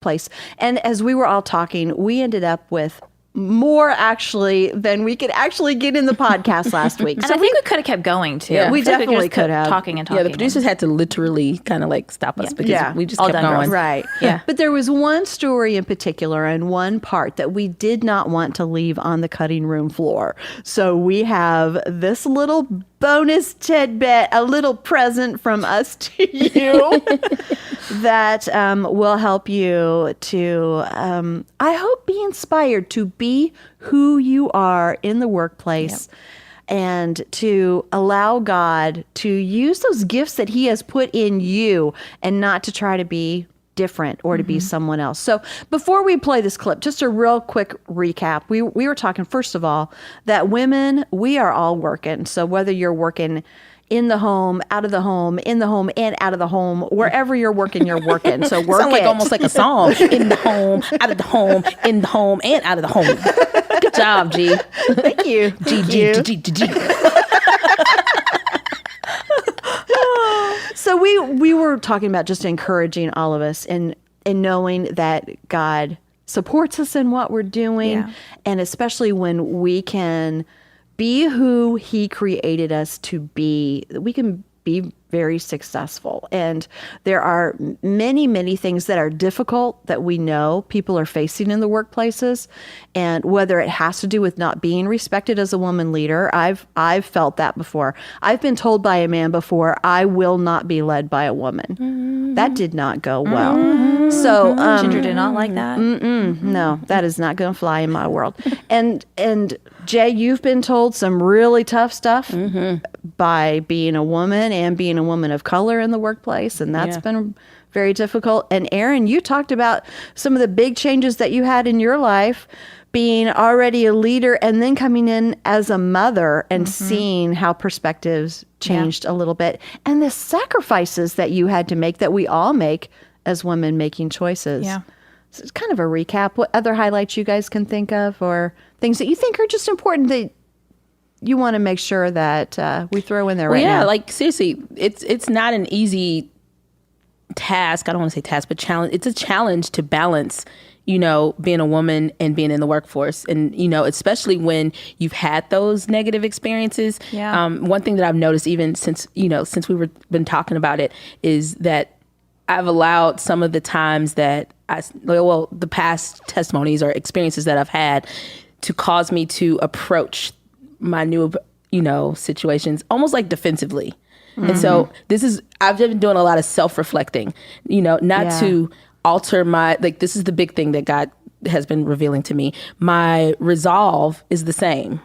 workplace. And as we were all talking, we ended up with more actually than we could actually get in the podcast last week. And so I think we could have kept going too. Yeah, we definitely could have. Talking. Yeah, the producers had to literally kind of like stop us because we just kept going. Right. Yeah. But there was one story in particular and one part that we did not want to leave on the cutting room floor. So we have this little bonus tidbit, a little present from us to you that will help you to, I hope, be inspired to be who you are in the workplace. Yep. And to allow God to use those gifts that he has put in you and not to try to be different or to be someone else. So before we play this clip, just a real quick recap. We were talking, first of all, that women, we are all working. So whether you're working in the home, out of the home, in the home, and out of the home, wherever you're working, you're working. So work Sounds like almost like a song. In the home, out of the home, in the home, and out of the home. Good job, G. Thank you. G. So we were talking about just encouraging all of us in knowing that God supports us in what we're doing, and especially when we can be who he created us to be, we can be very successful. And there are many, many things that are difficult that we know people are facing in the workplaces. And whether it has to do with not being respected as a woman leader, I've felt that before. I've been told by a man before, I will not be led by a woman. Mm-hmm. That did not go well. Mm-hmm. So Ginger did not like that. No, that is not going to fly in my world. And Jay, you've been told some really tough stuff by being a woman and being a woman of color in the workplace, and that's been very difficult. And Aaron, you talked about some of the big changes that you had in your life, being already a leader and then coming in as a mother and seeing how perspectives changed a little bit, and the sacrifices that you had to make that we all make as women making choices. Yeah. So it's kind of a recap. What other highlights you guys can think of, or things that you think are just important that you want to make sure that we throw in there right now? Yeah, like seriously, it's not an easy task. I don't want to say task, but challenge. It's a challenge to balance, being a woman and being in the workforce. And, especially when you've had those negative experiences. Yeah. One thing that I've noticed even since we've been talking about it is that I've allowed some of the times that the past testimonies or experiences that I've had to cause me to approach my new, situations almost like defensively. And so I've been doing a lot of self-reflecting, not to alter this is the big thing that God has been revealing to me. My resolve is the same.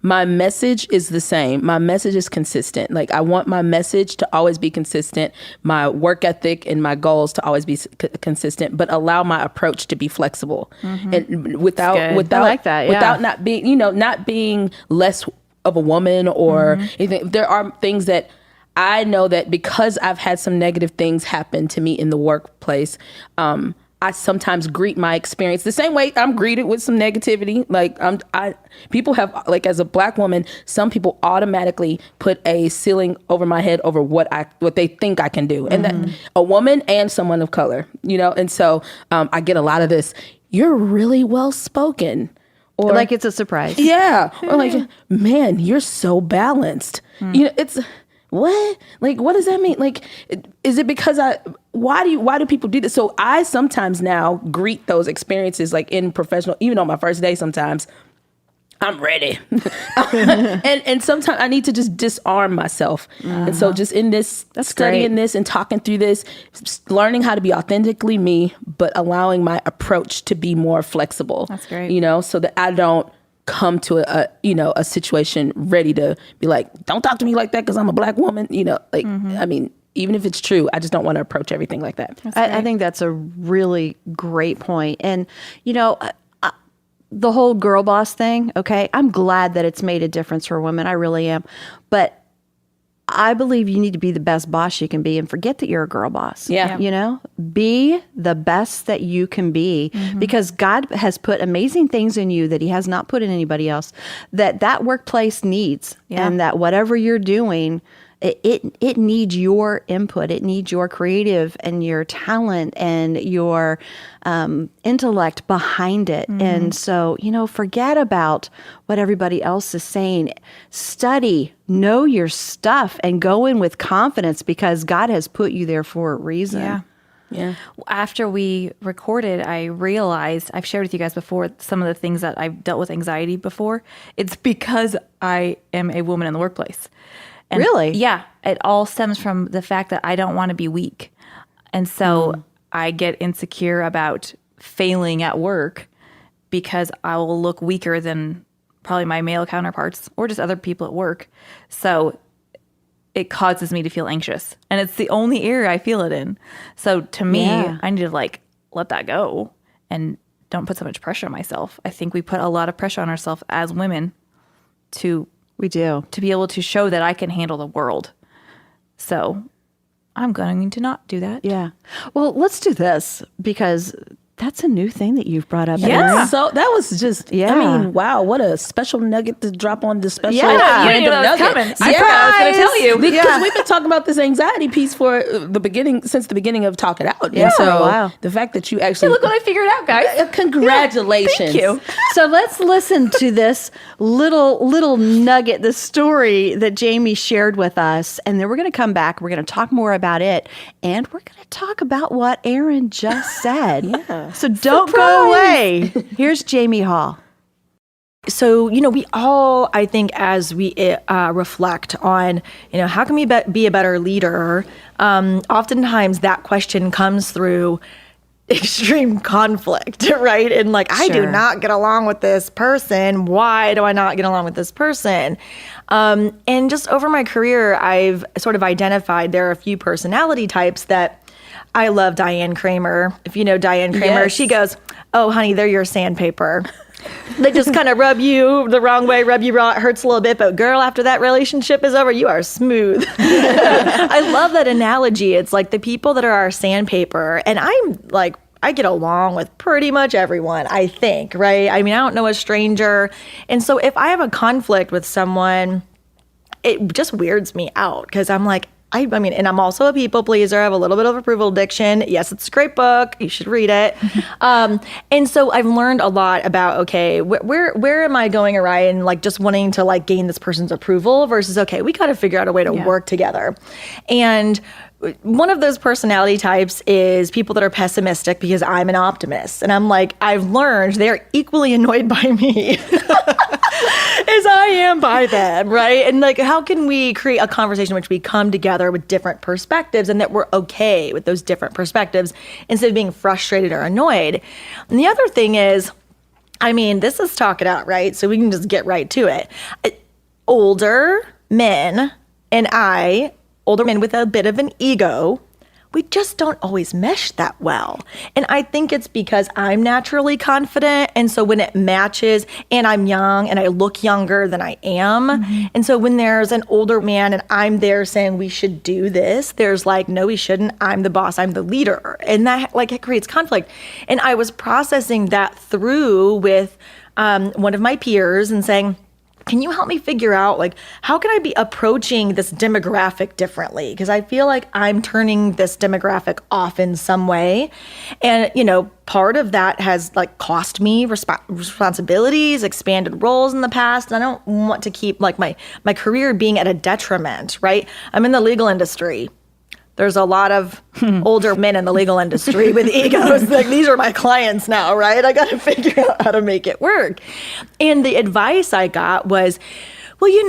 My message is the same. My message is consistent. Like, I want my message to always be consistent, my work ethic and my goals to always be consistent, but allow my approach to be flexible. And without I like that, without not being, not being less of a woman or anything. There are things that I know that because I've had some negative things happen to me in the workplace, I sometimes greet my experience the same way I'm greeted with some negativity. Like people have, like, as a Black woman, some people automatically put a ceiling over my head over what they think I can do. And that a woman and someone of color, and so I get a lot of this, you're really well spoken. Or like it's a surprise. Yeah. Or like, man, you're so balanced. It's what? Like, what does that mean? Like, is it because why do people do this? So I sometimes now greet those experiences like in professional, even on my first day, sometimes I'm ready. and sometimes I need to just disarm myself. And so just in this, studying this and talking through this, learning how to be authentically me, but allowing my approach to be more flexible. That's great. So that I don't come to a situation ready to be like, don't talk to me like that because I'm a Black woman. I mean, even if it's true, I just don't want to approach everything like that. I think that's a really great point. And, the whole girl boss thing, okay, I'm glad that it's made a difference for women. I really am. But I believe you need to be the best boss you can be and forget that you're a girl boss. Yeah. Be the best that you can be because God has put amazing things in you that he has not put in anybody else that workplace needs. And that whatever you're doing, it needs your input. It needs your creative and your talent and your intellect behind it. And so, forget about what everybody else is saying. Study, know your stuff, and go in with confidence because God has put you there for a reason. Yeah. Yeah. After we recorded, I realized, I've shared with you guys before, some of the things that I've dealt with anxiety before. It's because I am a woman in the workplace. And Really? Yeah. It all stems from the fact that I don't want to be weak. And so I get insecure about failing at work because I will look weaker than probably my male counterparts or just other people at work. So it causes me to feel anxious. And it's the only area I feel it in. So to me, I need to let that go and don't put so much pressure on myself. I think we put a lot of pressure on ourselves as women to be able to show that I can handle the world. So I'm going to not do that. Yeah. Well, let's do this because that's a new thing that you've brought up. Yeah. Erin. So that was just, Yeah. I mean, wow, what a special nugget to drop on the special Yeah. You didn't know that was nugget. coming. I forgot I was going to tell you. Because we've been talking about this anxiety piece for since the beginning of Talk It Out. Yeah. And so Wow. the fact that you actually Look what I figured out, guys. congratulations. Thank you. So let's listen to this little nugget, the story that Jamie shared with us, and then we're going to come back. We're going to talk more about it, and we're going to talk about what Erin just said. Yeah. So don't go away. Here's Jamie Hall. So, we all, I think, as we reflect on, how can we be a better leader? Oftentimes that question comes through extreme conflict, right? And I do not get along with this person. Why do I not get along with this person? And just over my career, I've sort of identified there are a few personality types that I love. Diane Kramer. If you know Diane Kramer, Yes. she goes, "Oh, honey, they're your sandpaper." They just kind of rub you the wrong way, rub you raw. It hurts a little bit, but girl, after that relationship is over, you are smooth. I love that analogy. It's like the people that are our sandpaper, and I get along with pretty much everyone, I think, right? I mean, I don't know a stranger. And so if I have a conflict with someone, it just weirds me out because I'm like, I mean, and I'm also a people pleaser. I have a little bit of approval addiction. Yes, it's a great book. You should read it. And so I've learned a lot about, okay, where am I going awry and just wanting to gain this person's approval versus, okay, we got to figure out a way to work together. And one of those personality types is people that are pessimistic because I'm an optimist. And I'm like, I've learned they're equally annoyed by me as I am by them, right? And how can we create a conversation in which we come together with different perspectives and that we're okay with those different perspectives instead of being frustrated or annoyed? And the other thing is, I mean, this is Talk It Out, right? So we can just get right to it. Older men and older men with a bit of an ego, we just don't always mesh that well. And I think it's because I'm naturally confident. And so when it matches and I'm young and I look younger than I am. And so when there's an older man and I'm there saying we should do this, there's no, we shouldn't. I'm the boss. I'm the leader. And that it creates conflict. And I was processing that through with one of my peers and saying, can you help me figure out how can I be approaching this demographic differently? Because I feel like I'm turning this demographic off in some way. And, part of that has cost me responsibilities, expanded roles in the past. And I don't want to keep my career being at a detriment, right? I'm in the legal industry. There's a lot of older men in the legal industry with egos. These are my clients now, right? I got to figure out how to make it work. And the advice I got was, well, you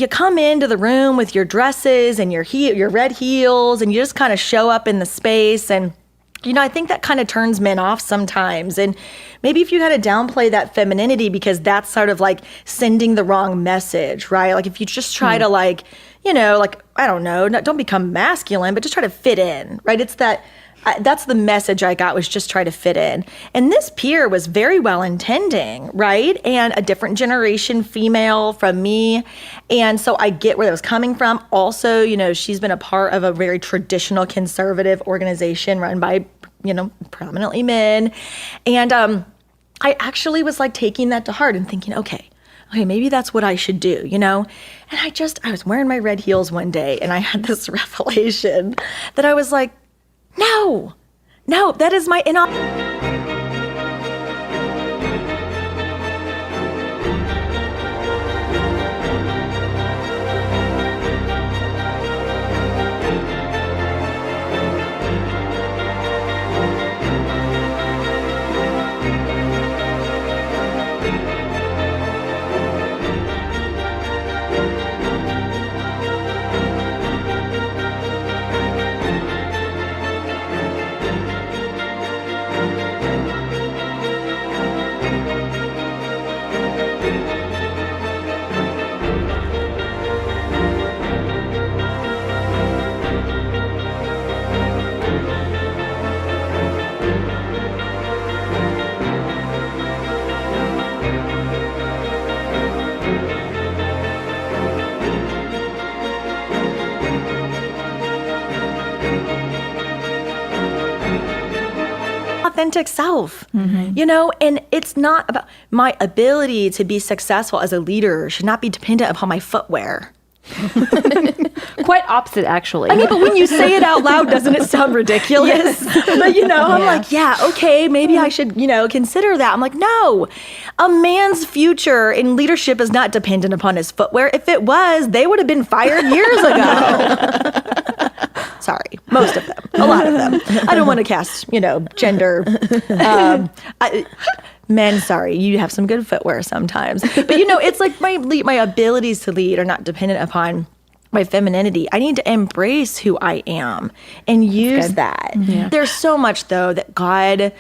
come into the room with your dresses and your red heels, and you just kind of show up in the space. And I think that kind of turns men off sometimes. And maybe if you kind of downplay that femininity, because that's sort of sending the wrong message, right? If you just try to I don't know, don't become masculine, but just try to fit in, right? It's that's the message I got, was just try to fit in. And this peer was very well intending, right? And a different generation female from me. And so I get where that was coming from. Also, she's been a part of a very traditional conservative organization run by, prominently men. And I actually was taking that to heart and thinking, okay, okay, maybe that's what I should do, you know? And I was wearing my red heels one day and I had this revelation that I was like, no, that is my authentic self, you know, and it's not about my ability to be successful as a leader should not be dependent upon my footwear. Quite opposite, actually. I mean, but when you say it out loud, doesn't it sound ridiculous? But, you know, I'm like, yeah, okay, maybe I should, you know, consider that. I'm like, no, a man's future in leadership is not dependent upon his footwear. If it was, they would have been fired years ago. Sorry, most of them, a lot of them. I don't want to cast, you know, gender. Men, sorry, you have some good footwear sometimes. But, you know, it's like my abilities to lead are not dependent upon my femininity. I need to embrace who I am and use that. Yeah. There's so much, though, that God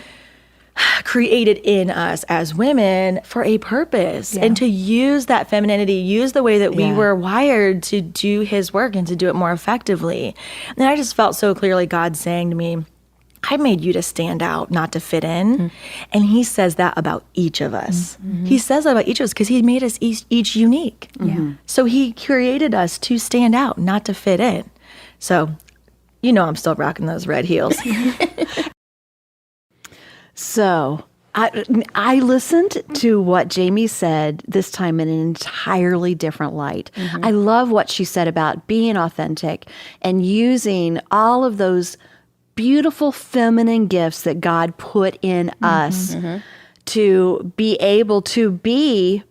created in us as women for a purpose and to use that femininity, use the way that we were wired to do his work and to do it more effectively. And I just felt so clearly God saying to me, I made you to stand out, not to fit in. Mm-hmm. And he says that about each of us. Mm-hmm. He says that about each of us because he made us each unique. Mm-hmm. So he created us to stand out, not to fit in. So, you know, I'm still rocking those red heels. So I listened to what Jamie said this time in an entirely different light. Mm-hmm. I love what she said about being authentic and using all of those beautiful feminine gifts that God put in us to be able to be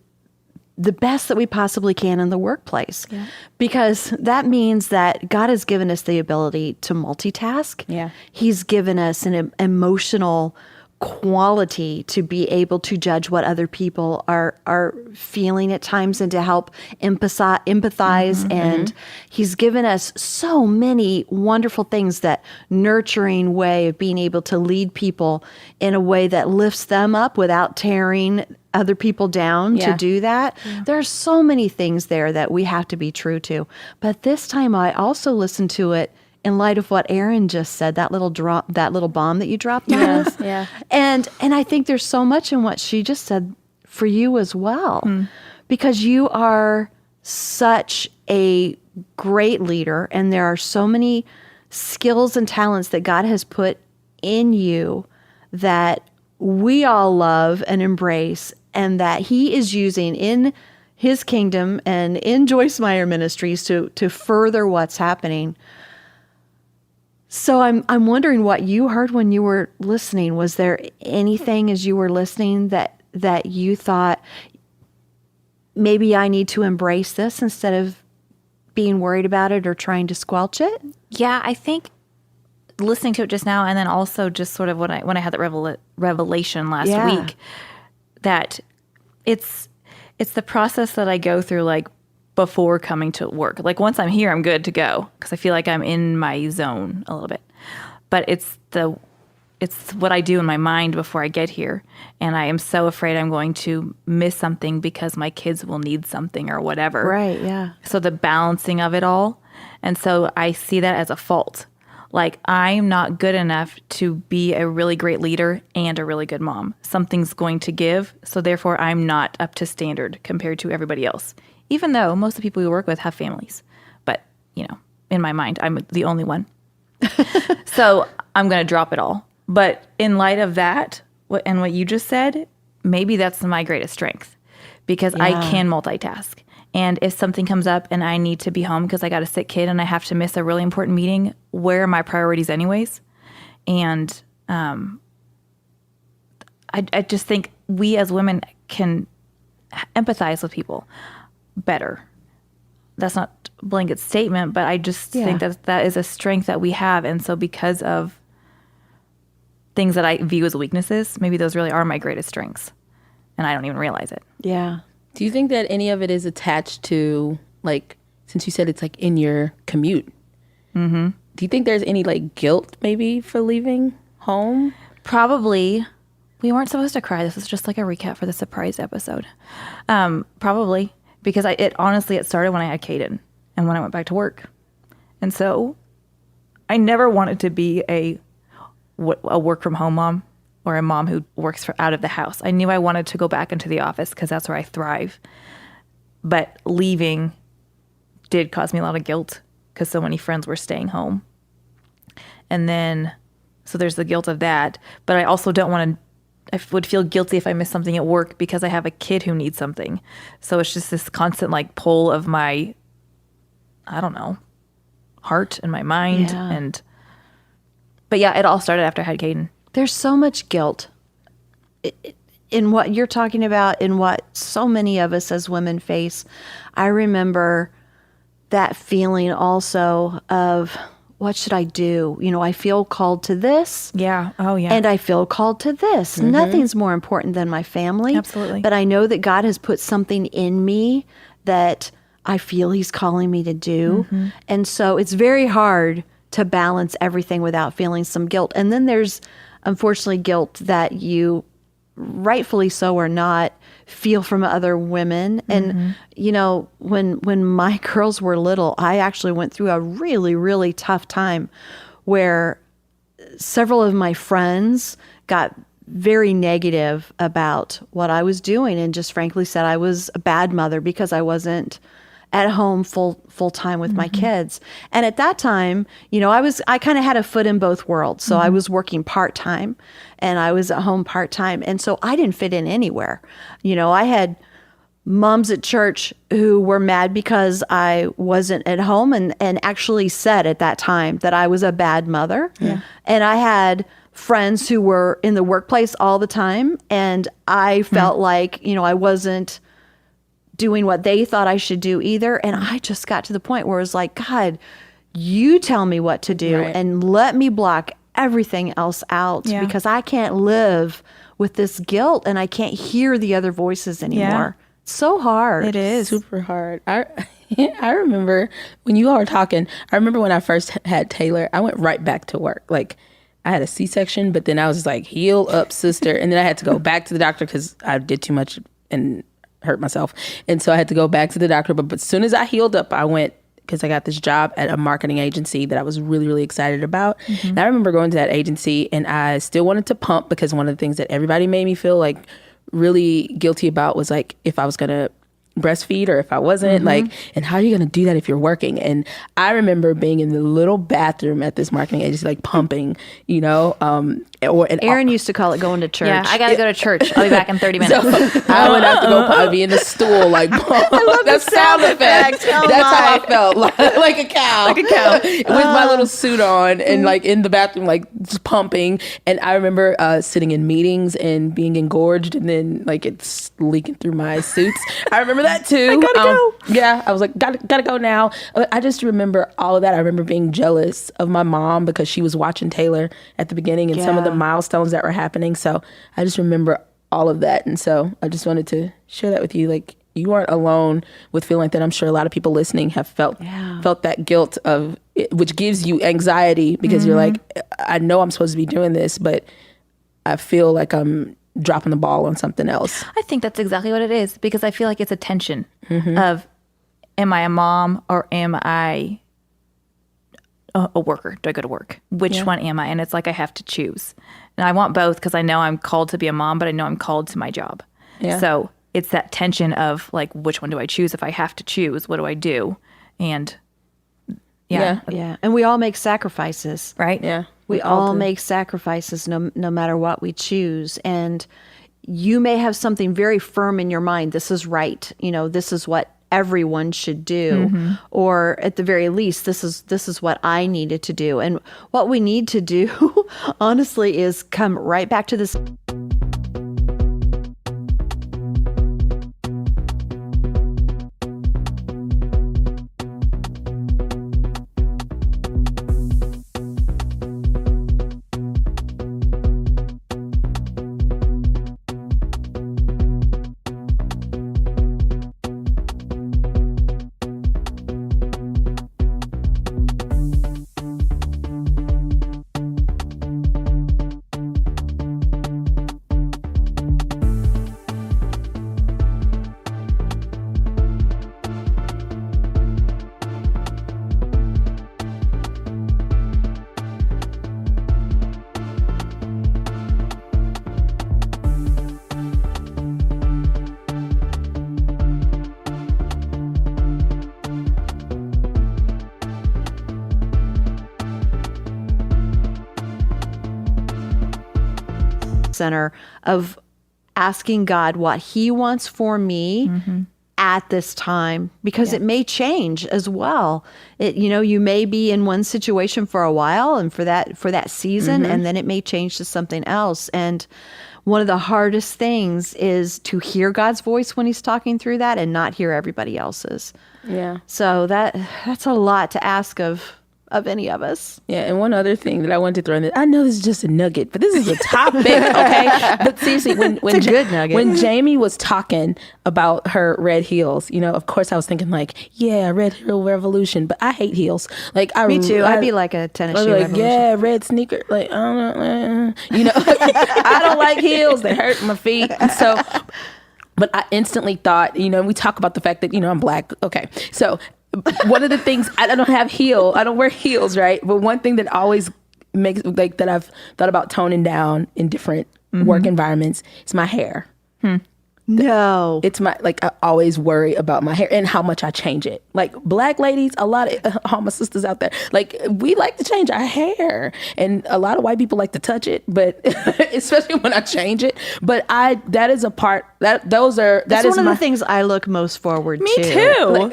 the best that we possibly can in the workplace. Yeah. Because that means that God has given us the ability to multitask. Yeah. He's given us an emotional quality to be able to judge what other people are feeling at times and to help empathize. And he's given us so many wonderful things, that nurturing way of being able to lead people in a way that lifts them up without tearing other people down to do that. Yeah. There's so many things there that we have to be true to. But this time I also listened to it in light of what Erin just said, that little bomb that you dropped. Yes, yeah. And I think there's so much in what she just said for you as well, because you are such a great leader, and there are so many skills and talents that God has put in you that we all love and embrace, and that he is using in his kingdom and in Joyce Meyer Ministries to further what's happening. So I'm wondering what you heard when you were listening. Was there anything as you were listening that you thought, maybe I need to embrace this instead of being worried about it or trying to squelch it? Yeah, I think listening to it just now, and then also just sort of when I had that revelation last week, that it's the process that I go through, like, before coming to work. Like, once I'm here, I'm good to go because I feel like I'm in my zone a little bit. But it's what I do in my mind before I get here. And I am so afraid I'm going to miss something because my kids will need something or whatever. Right, yeah. So the balancing of it all. And so I see that as a fault. Like, I'm not good enough to be a really great leader and a really good mom. Something's going to give. So therefore, I'm not up to standard compared to everybody else. Even though most of the people we work with have families. But, you know, in my mind, I'm the only one. So I'm going to drop it all. But in light of that, and what you just said, maybe that's my greatest strength. because I Yeah. can multitask. And if something comes up and I need to be home because I got a sick kid and I have to miss a really important meeting, where are my priorities anyways? And I just think we as women can empathize with people better. That's not a blanket statement, but I just think that is a strength that we have. And so because of things that I view as weaknesses, maybe those really are my greatest strengths. And I don't even realize it. Yeah. Do you think that any of it is attached to, like, since you said it's like in your commute? Mm-hmm. Do you think there's any like guilt maybe for leaving home? Probably. We weren't supposed to cry. This is just like a recap for the surprise episode. Probably because it started when I had Caden and when I went back to work. And so I never wanted to be a work from home mom or a mom who works out of the house. I knew I wanted to go back into the office because that's where I thrive. But leaving did cause me a lot of guilt because so many friends were staying home. And then, so there's the guilt of that. But I also don't want to, I would feel guilty if I missed something at work because I have a kid who needs something. So it's just this constant like pull of my, I don't know, heart and my mind. Yeah. But yeah, it all started after I had Caden. There's so much guilt in what you're talking about, in what so many of us as women face. I remember that feeling also of, what should I do? You know, I feel called to this. Yeah. Oh, yeah. And I feel called to this. Nothing's more important than my family. Absolutely. But I know that God has put something in me that I feel he's calling me to do. And so it's very hard to balance everything without feeling some guilt. And then there's, unfortunately, guilt that you, rightfully so or not, feel from other women. And, you know, when my girls were little, I actually went through a really, really tough time where several of my friends got very negative about what I was doing and just frankly said I was a bad mother because I wasn't at home full time with my kids. And at that time, you know, I kind of had a foot in both worlds. So I was working part-time and I was at home part-time. And so I didn't fit in anywhere. You know, I had moms at church who were mad because I wasn't at home and actually said at that time that I was a bad mother. Yeah. And I had friends who were in the workplace all the time. And I felt like, you know, I wasn't doing what they thought I should do either. And I just got to the point where it was like, God, you tell me what to do and let me block everything else out because I can't live with this guilt and I can't hear the other voices anymore. It's so hard. It is. Super hard. I remember when you all were talking, I remember when I first had Taylor, I went right back to work. Like I had a C-section, but then I was just like, heal up, sister. And then I had to go back to the doctor because I did too much and hurt myself. And so I had to go back to the doctor. But as soon as I healed up, I went because I got this job at a marketing agency that I was really, really excited about. And I remember going to that agency and I still wanted to pump because one of the things that everybody made me feel like really guilty about was like if I was going to breastfeed or if I wasn't, like, and how are you going to do that if you're working? And I remember being in the little bathroom at this marketing agency, like pumping, you know, Aaron used to call it going to church. Yeah, I got to go to church. I'll be back in 30 minutes. So I would have to go I'd be in the stool, like, that sound effect. Oh That's how I felt, like a cow. Like a cow. With my little suit on and like in the bathroom, like just pumping. And I remember sitting in meetings and being engorged and then like it's leaking through my suits. I remember that too. I gotta go. Yeah, I was like, gotta go now. I just remember all of that. I remember being jealous of my mom because she was watching Taylor at the beginning and some of the milestones that were happening. So I just remember all of that. And so I just wanted to share that with you. Like you aren't alone with feeling like that. I'm sure a lot of people listening have felt that guilt of it, which gives you anxiety because you're like, I know I'm supposed to be doing this, but I feel like I'm dropping the ball on something else. I think that's exactly what it is because I feel like it's a tension of am I a mom or am I a worker? Do I go to work? Which one am I? And it's like I have to choose. And I want both because I know I'm called to be a mom, but I know I'm called to my job. Yeah. So it's that tension of like, which one do I choose? If I have to choose, what do I do? And Yeah. And we all make sacrifices. right? Yeah. We all make sacrifices no matter what we choose. And you may have something very firm in your mind. This is right. This is what everyone should do, or at the very least, this is what I needed to do. And what we need to do, honestly, is come right back to this. Center of asking God what he wants for me at this time, because it may change as well. You may be in one situation for a while and for that season, and then it may change to something else. And one of the hardest things is to hear God's voice when he's talking through that and not hear everybody else's. Yeah. So that's a lot to ask of any of us. Yeah, and one other thing that I wanted to throw in there, I know this is just a nugget, but this is a topic, okay? But seriously, when It's a good nugget. When Jamie was talking about her red heels, of course I was thinking red heel revolution, but I hate heels. Me too. I'd be like a tennis shoe revolution. Yeah, red sneaker. I don't I don't like heels. They hurt my feet. And so, but I instantly thought, we talk about the fact that, I'm Black. Okay, so one of the things, I don't wear heels, right? But one thing that always makes, that I've thought about toning down in different work environments is my hair. No. It's I always worry about my hair and how much I change it. Black ladies, a lot of all my sisters out there, we like to change our hair, and a lot of white people like to touch it, but especially when I change it. But that is a part that's one of the things I look most forward to. Me too.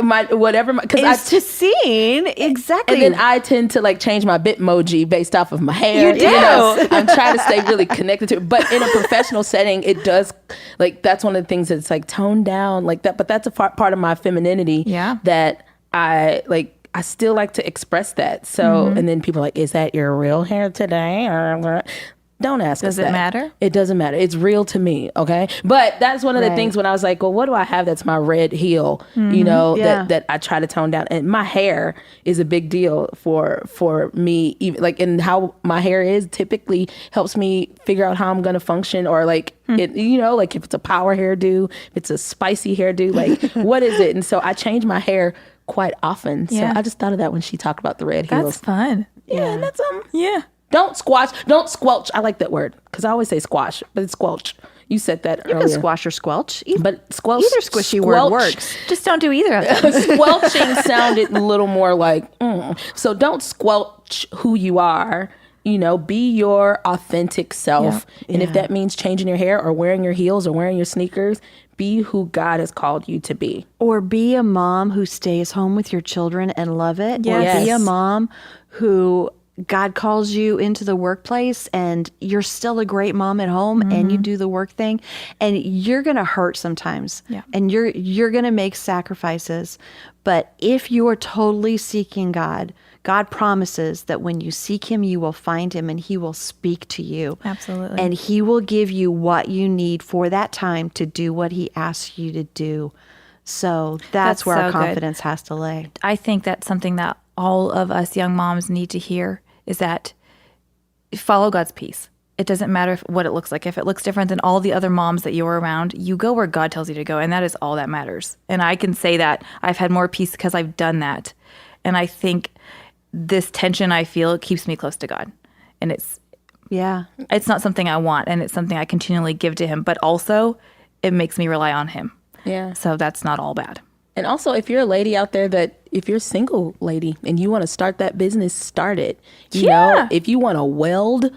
Because to seeing exactly. And then I tend to change my Bitmoji based off of my hair. You do. I'm trying to stay really connected to it. But in a professional setting, it does that's one of the things that's toned down like that. But that's a part of my femininity that I still like to express that. So, and then people are like, is that your real hair today? Or don't ask us that. Does it matter? It doesn't matter. It's real to me, okay? But that's one of the things when I was like, well, what do I have that's my red heel, that I try to tone down. And my hair is a big deal for me, even and how my hair is typically helps me figure out how I'm going to function, or if it's a power hairdo, if it's a spicy hairdo, what is it? And so I change my hair quite often. So I just thought of that when she talked about the red heels. That's fun. Yeah, and that's Yeah. Don't squelch. I like that word because I always say squash, but it's squelch. You said that earlier. You can squash or squelch. But squelch. Either squishy word works. Just don't do either of them. Squelching sounded a little more So don't squelch who you are. Be your authentic self. Yeah. And if that means changing your hair or wearing your heels or wearing your sneakers, be who God has called you to be. Or be a mom who stays home with your children and love it. Yes. Or be a mom who God calls you into the workplace and you're still a great mom at home and you do the work thing, and you're going to hurt sometimes. Yeah. And you're going to make sacrifices. But if you are totally seeking God, God promises that when you seek him, you will find him and he will speak to you. Absolutely. And he will give you what you need for that time to do what he asks you to do. So that's where our confidence has to lay. I think that's something that all of us young moms need to hear, is that follow God's peace. It doesn't matter what it looks like. If it looks different than all the other moms that you're around, you go where God tells you to go. And that is all that matters. And I can say that I've had more peace because I've done that. And I think this tension I feel, it keeps me close to God. And it's not something I want. And it's something I continually give to him. But also, it makes me rely on him. Yeah. So that's not all bad. And also, if you're a lady out there that if you're a single lady and you want to start that business, start it. You know, if you want to weld.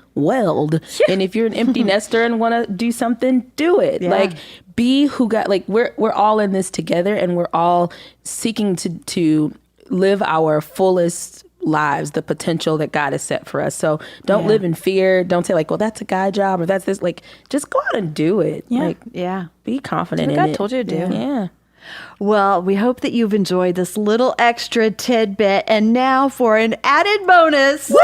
And if you're an empty nester and want to do something, do it. Like, be who got, like, we're all in this together, and we're all seeking to live our fullest lives, the potential that God has set for us. So don't live in fear. Don't say like, well, that's a guy job or that's this. Like, just go out and do it. Like, be confident in God it. told you to do. Yeah. Well, we hope that you've enjoyed this little extra tidbit. And now for an added bonus, we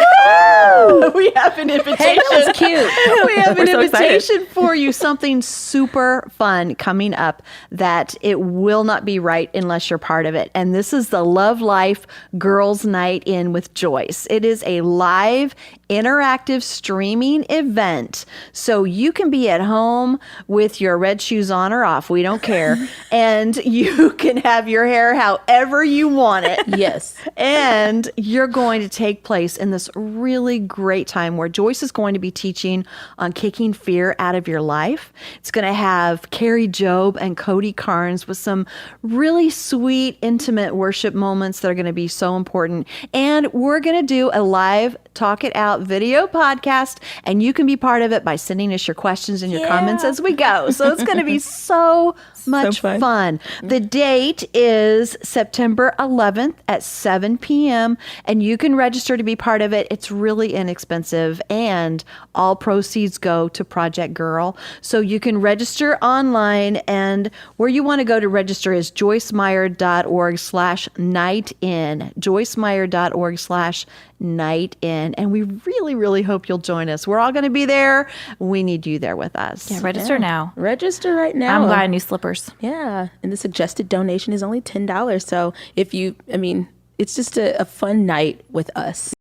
have an invitation. Hey, that was cute. We have an so invitation for you, something super fun coming up that it will not be right unless you're part of it. And this is the Love Life Girls Night In with Joyce. It is a live interactive streaming event. So you can be at home with your red shoes on or off. We don't care. And you can have your hair however you want it. Yes. And you're going to take place in this really great time where Joyce is going to be teaching on kicking fear out of your life. It's going to have Carrie Job and Cody Carnes with some really sweet, intimate worship moments that are going to be so important. And we're going to do a live Talk It Out video podcast, and you can be part of it by sending us your questions and your comments as we go. So it's going to be so much fun. The date is September 11th at 7 p.m. and you can register to be part of it. It's really inexpensive, and all proceeds go to Project Girl. So you can register online, and where you want to go to register is joycemeyer.org/nightin. joycemeyer.org/nightin. And we really, really hope you'll join us. We're all going to be there. We need you there with us. Yeah, register now. Register right now. I'm buying new slippers. Yeah. And the suggested donation is only $10. So if you, I mean, it's just a fun night with us.